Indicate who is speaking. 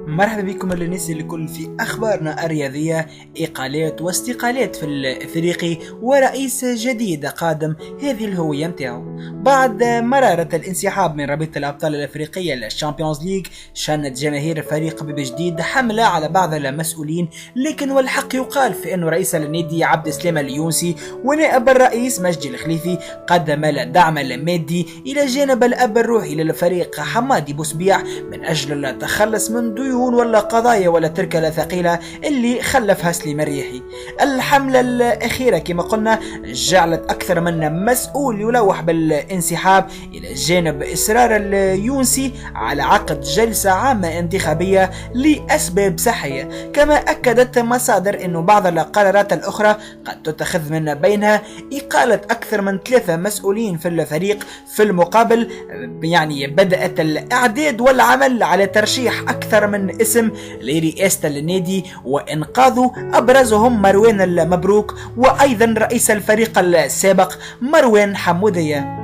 Speaker 1: مرحبا بكم الناس الكل في أخبارنا الرياضية. إقالات واستقالات في الإفريقي ورئيس جديد قادم، هذه الهوية متاعو. بعد مرارة الانسحاب من رابطة الأبطال الأفريقية للشامبيونز ليج، شنت جماهير الفريق بجديد حملة على بعض المسؤولين، لكن والحق يقال في أن رئيس النادي عبد السلام اليونسي ونائب الرئيس مجدي الخليفي قدم الدعم المادي إلى جانب الأب الروحي للفريق حمادي بوسبيع من أجل التخلص من ديون ولا قضايا ولا تركة ثقيلة اللي خلفها سليم الريحي. الحملة الأخيرة كما قلنا جعلت أكثر من مسؤول يلوح بالانسحاب إلى جانب إصرار اليونسي على عقد جلسة عامة انتخابية لأسباب صحية. كما أكدت مصادر أن بعض القرارات الأخرى قد تتخذ من بينها إقالة أكثر من 3 مسؤولين في الفريق. في المقابل بدأت الإعداد والعمل على ترشيح أكثر من اسم لرئاسة النادي وإنقاذه، أبرزهم مروان المبروك وأيضا رئيس الفريق السابق مروان حمودية.